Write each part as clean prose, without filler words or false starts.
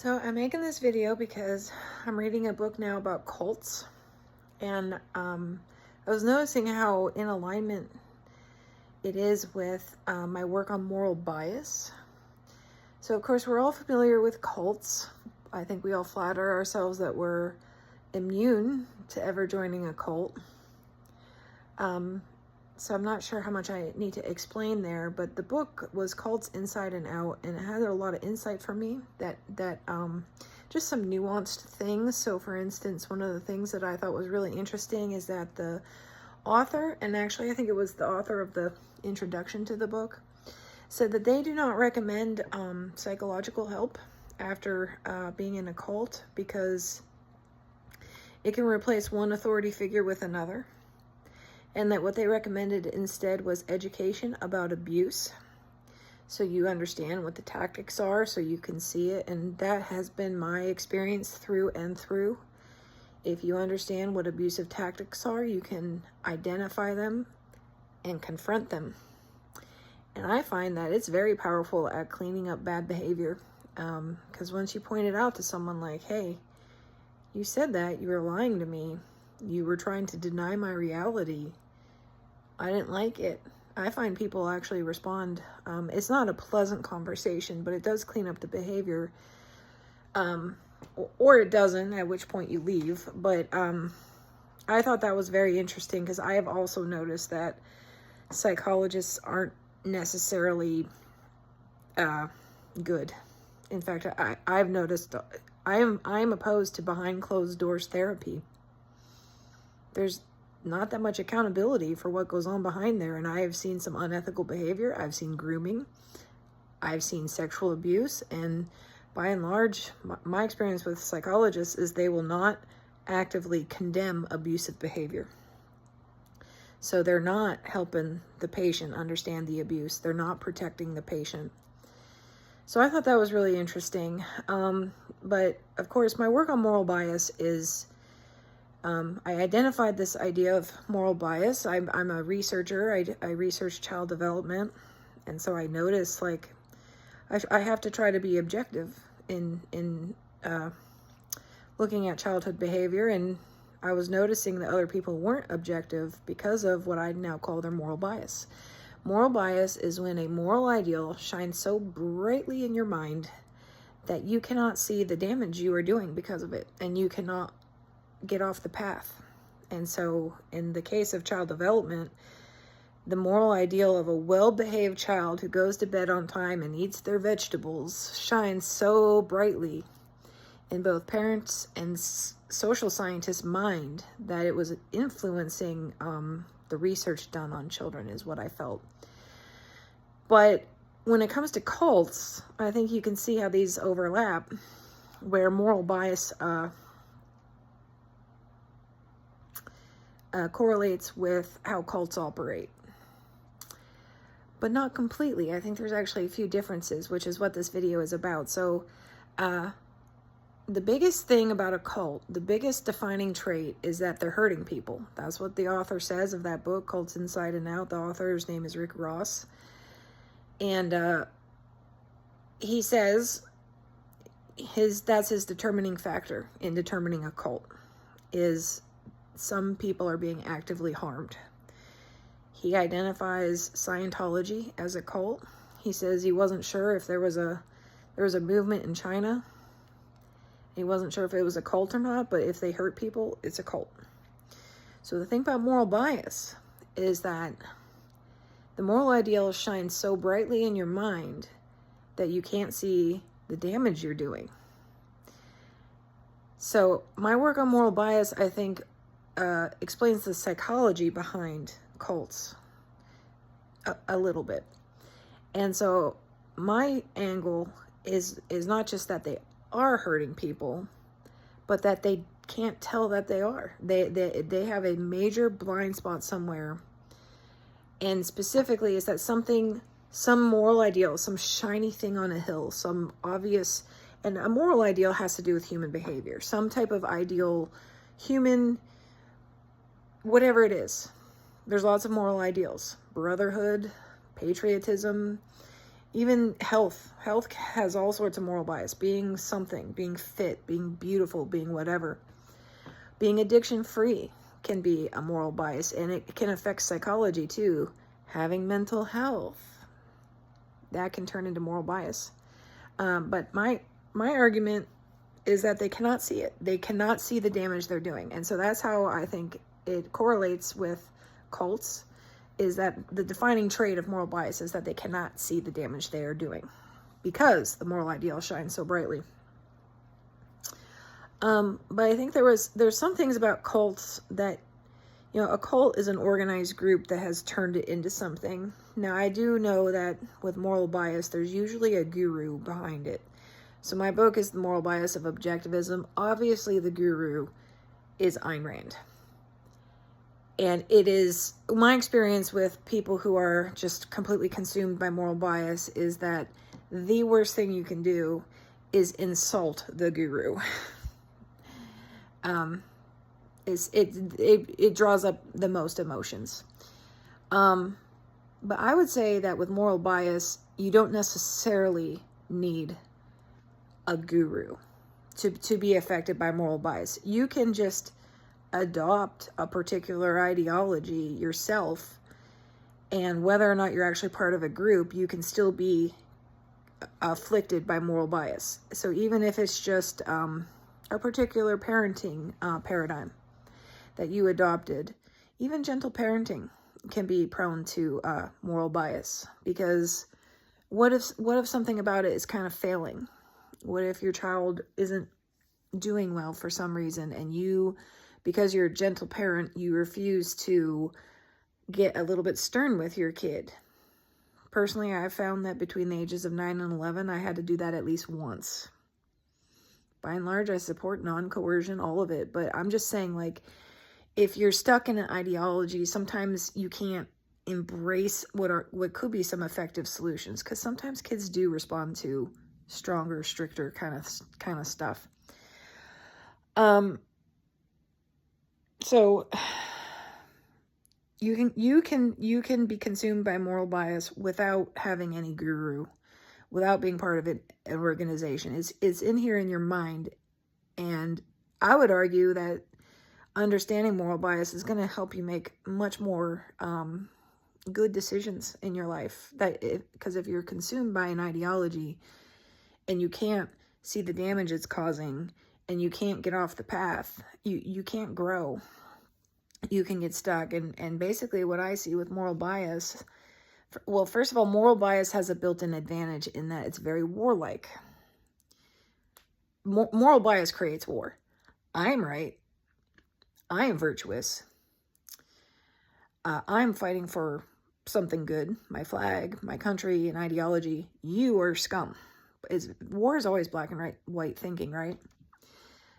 So I'm making this video because I'm reading a book now about cults, and I was noticing how in alignment it is with my work on moral bias. So of course we're all familiar with cults. I think we all flatter ourselves that we're immune to ever joining a cult. So I'm not sure how much I need to explain there, but the book was Cults Inside and Out, and it had a lot of insight for me that just some nuanced things. So for instance, one of the things that I thought was really interesting is that the author, and actually I think it was the author of the introduction to the book, said that they do not recommend psychological help after being in a cult because it can replace one authority figure with another. And that what they recommended instead was education about abuse. So you understand what the tactics are, so you can see it. And that has been my experience through and through. If you understand what abusive tactics are, you can identify them and confront them. And I find that it's very powerful at cleaning up bad behavior. Because once you point it out to someone like, hey, you said that, you were lying to me. You were trying to deny my reality. I didn't like it. I find people actually respond. It's not a pleasant conversation, but it does clean up the behavior. Or it doesn't, at which point you leave. But I thought that was very interesting because I have also noticed that psychologists aren't necessarily good. In fact, I've noticed I'm opposed to behind closed doors therapy. There's not that much accountability for what goes on behind there, and I have seen some unethical behavior. I've seen grooming. I've seen sexual abuse, and by and large, my experience with psychologists is they will not actively condemn abusive behavior. So they're not helping the patient understand the abuse. They're not protecting the patient. So I thought that was really interesting. But of course, my work on moral bias is I identified this idea of moral bias. I'm a researcher. I research child development. And so I noticed, like, I have to try to be objective in looking at childhood behavior. And I was noticing that other people weren't objective because of what I now call their moral bias. Moral bias is when a moral ideal shines so brightly in your mind that you cannot see the damage you are doing because of it. And you cannot get off the path. And so in the case of child development, the moral ideal of a well-behaved child who goes to bed on time and eats their vegetables shines so brightly in both parents and social scientists' mind that it was influencing the research done on children, is what I felt. But when it comes to cults, I think you can see how these overlap, where moral bias correlates with how cults operate. But not completely. I think there's actually a few differences, which is what this video is about. So the biggest thing about a cult, the biggest defining trait is that they're hurting people. That's what the author says of that book, Cults Inside and Out. The author's name is Rick Ross. And he says that's his determining factor in determining a cult, is some people are being actively harmed. He identifies Scientology as a cult. He says he wasn't sure if there was a movement in China. He wasn't sure if it was a cult or not, but if they hurt people, it's a cult. So the thing about moral bias is that the moral ideal shines so brightly in your mind that you can't see the damage you're doing. So my work on moral bias, I think, explains the psychology behind cults a little bit. And so my angle is not just that they are hurting people, but that they can't tell that they are. They have a major blind spot somewhere. And specifically is that some moral ideal, some shiny thing on a hill, some obvious, and a moral ideal has to do with human behavior, some type of ideal human, whatever it is. There's lots of moral ideals: brotherhood, patriotism, Even health. Health has all sorts of moral bias. Being something, being fit, being beautiful, being whatever. Being addiction-free can be a moral bias, and it can affect psychology too. Having mental health, that can turn into moral bias. But my argument is that they cannot see it. They cannot see the damage they're doing. And so that's how I think it correlates with cults, is that the defining trait of moral bias is that they cannot see the damage they are doing because the moral ideal shines so brightly. But I think there's some things about cults that, a cult is an organized group that has turned it into something. Now, I do know that with moral bias, there's usually a guru behind it. So my book is The Moral Bias of Objectivism. Obviously, the guru is Ayn Rand. And it is my experience with people who are just completely consumed by moral bias is that the worst thing you can do is insult the guru. It draws up the most emotions. But I would say that with moral bias, you don't necessarily need a guru to be affected by moral bias. You can just adopt a particular ideology yourself, and whether or not you're actually part of a group, you can still be afflicted by moral bias. So even if it's just a particular parenting paradigm that you adopted, even gentle parenting can be prone to moral bias, because what if something about it is kind of failing? What if your child isn't doing well for some reason, and you, because you're a gentle parent, you refuse to get a little bit stern with your kid? Personally, I've found that between the ages of 9 and 11, I had to do that at least once. By and large, I support non-coercion, all of it. But I'm just saying, like, if you're stuck in an ideology, sometimes you can't embrace what could be some effective solutions, because sometimes kids do respond to stronger, stricter kind of stuff. So you can be consumed by moral bias without having any guru, without being part of an organization. It's in here in your mind. And I would argue that understanding moral bias is going to help you make much more good decisions in your life. Because if you're consumed by an ideology and you can't see the damage it's causing, and you can't get off the path, you can't grow. You can get stuck. And basically what I see with moral bias, well, first of all, moral bias has a built-in advantage in that it's very warlike. Moral bias creates war. I am right. I am virtuous. I'm fighting for something good, my flag, my country, an ideology. You are scum. War is always black and white thinking, right?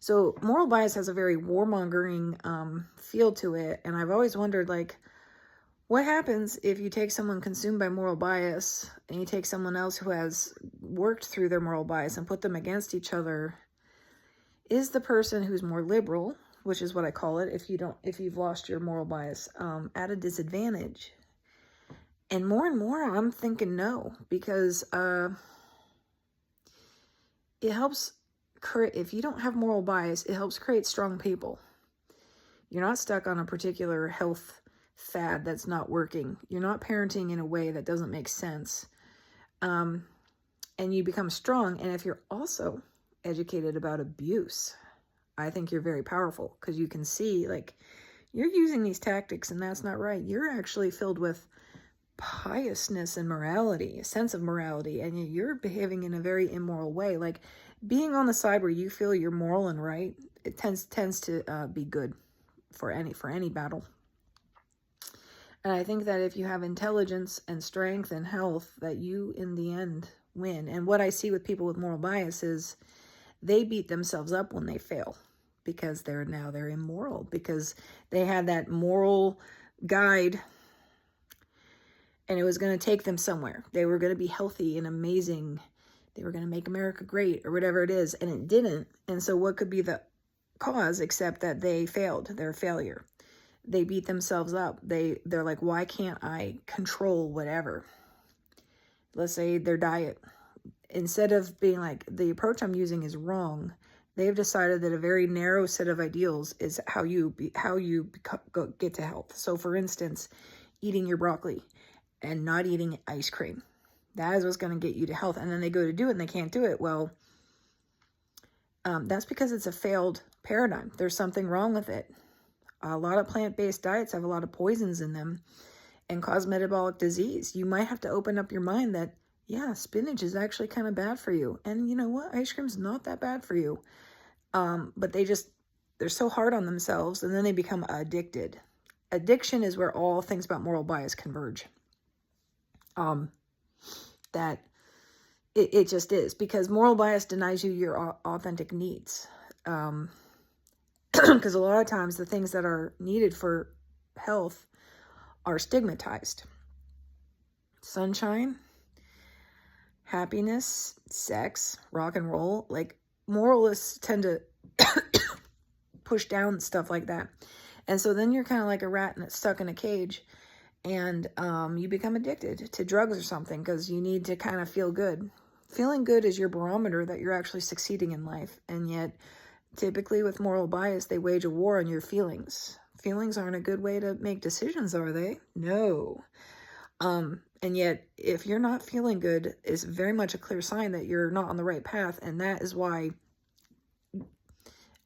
So moral bias has a very warmongering feel to it. And I've always wondered, like, what happens if you take someone consumed by moral bias and you take someone else who has worked through their moral bias and put them against each other? Is the person who's more liberal, which is what I call it, if you've lost your moral bias, at a disadvantage? And more I'm thinking no, because it helps if you don't have moral bias, it helps create strong people. You're not stuck on a particular health fad that's not working. You're not parenting in a way that doesn't make sense. And you become strong. And if you're also educated about abuse, I think you're very powerful, because you can see, like, you're using these tactics and that's not right. You're actually filled with piousness and morality, a sense of morality, and you're behaving in a very immoral way. Like, being on the side where you feel you're moral and right, it tends to be good for any battle. And I think that if you have intelligence and strength and health, that you in the end win. And what I see with people with moral bias is they beat themselves up when they fail, because they're immoral, because they had that moral guide and it was going to take them somewhere. They were going to be healthy and amazing. They were going to make America great, or whatever it is, and it didn't. And so what could be the cause except that they failed, their failure? They beat themselves up. They're like, why can't I control whatever? let's say their diet. Instead of being like, the approach I'm using is wrong, they've decided that a very narrow set of ideals is how you get to health. So for instance, eating your broccoli and not eating ice cream. That is what's going to get you to health. And then they go to do it and they can't do it. Well, that's because it's a failed paradigm. There's something wrong with it. A lot of plant-based diets have a lot of poisons in them and cause metabolic disease. You might have to open up your mind that, yeah, spinach is actually kind of bad for you. And you know what? Ice cream's not that bad for you. But they're so hard on themselves, and then they become addicted. Addiction is where all things about moral bias converge. That it just is, because moral bias denies you your authentic needs. Because a lot of times the things that are needed for health are stigmatized. Sunshine, happiness, sex, rock and roll. Like, moralists tend to push down stuff like that. And so then you're kind of like a rat stuck in a cage, and you become addicted to drugs or something because you need to kind of feel good. Feeling good is your barometer that you're actually succeeding in life. And yet, typically with moral bias, they wage a war on your feelings. Feelings aren't a good way to make decisions, are they? No. And yet, if you're not feeling good, it's very much a clear sign that you're not on the right path. And that is why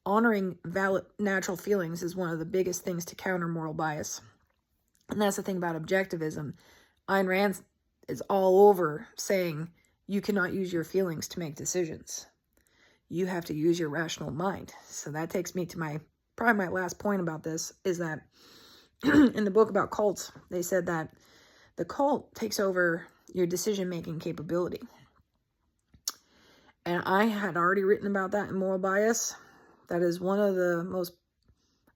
honoring valid natural feelings is one of the biggest things to counter moral bias. And that's the thing about objectivism. Ayn Rand is all over saying you cannot use your feelings to make decisions. You have to use your rational mind. So that takes me to probably my last point about this, is that in the book about cults, they said that the cult takes over your decision-making capability. And I had already written about that in Moral Bias. That is one of the most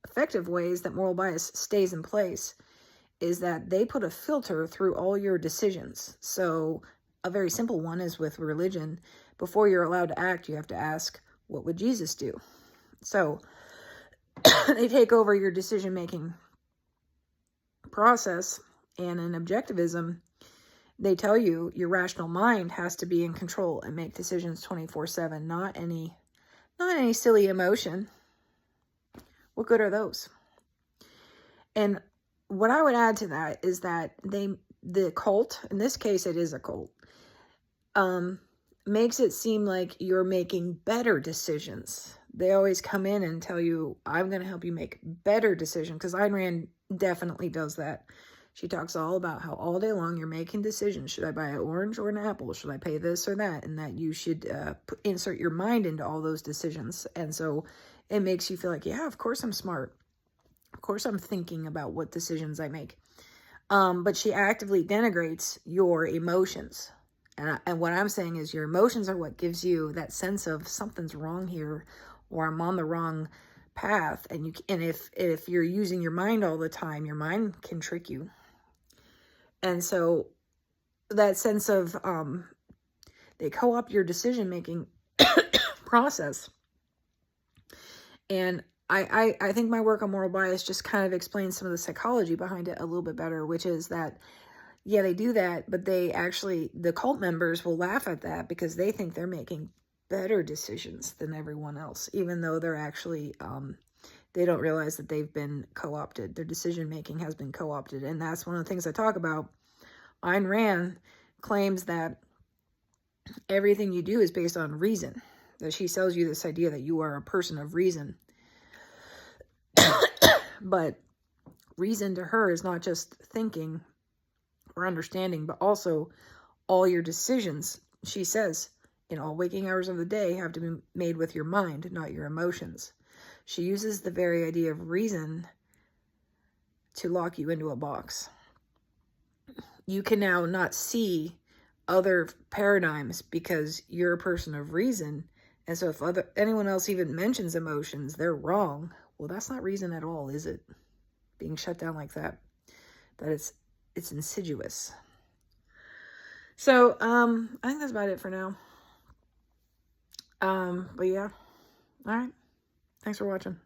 effective ways that moral bias stays in place, is that they put a filter through all your decisions. So a very simple one is with religion. Before you're allowed to act, you have to ask, what would Jesus do? So they take over your decision-making process. And in objectivism, they tell you your rational mind has to be in control and make decisions 24/7, not any silly emotion. What good are those? And what I would add to that is that the cult, in this case it is a cult, makes it seem like you're making better decisions. They always come in and tell you, I'm going to help you make better decisions, because Ayn Rand definitely does that. She talks all about how all day long you're making decisions. Should I buy an orange or an apple? Should I pay this or that? And that you should insert your mind into all those decisions. And so it makes you feel like, yeah, of course I'm smart. Of course I'm thinking about what decisions I make. But she actively denigrates your emotions. And what I'm saying is your emotions are what gives you that sense of something's wrong here, or I'm on the wrong path. And if you're using your mind all the time, your mind can trick you. And so that sense of they co-opt your decision-making process. And I think my work on moral bias just kind of explains some of the psychology behind it a little bit better, which is that, yeah, they do that, but the cult members will laugh at that because they think they're making better decisions than everyone else, even though they're actually, they don't realize that they've been co-opted. Their decision-making has been co-opted. And that's one of the things I talk about. Ayn Rand claims that everything you do is based on reason, that she sells you this idea that you are a person of reason. But reason to her is not just thinking or understanding, but also all your decisions, she says, in all waking hours of the day have to be made with your mind, not your emotions. She uses the very idea of reason to lock you into a box. You can now not see other paradigms because you're a person of reason. And so if anyone else even mentions emotions, they're wrong. Well, that's not reason at all, is it? Being shut down like that. That it's insidious. So, I think that's about it for now. But yeah. All right. Thanks for watching.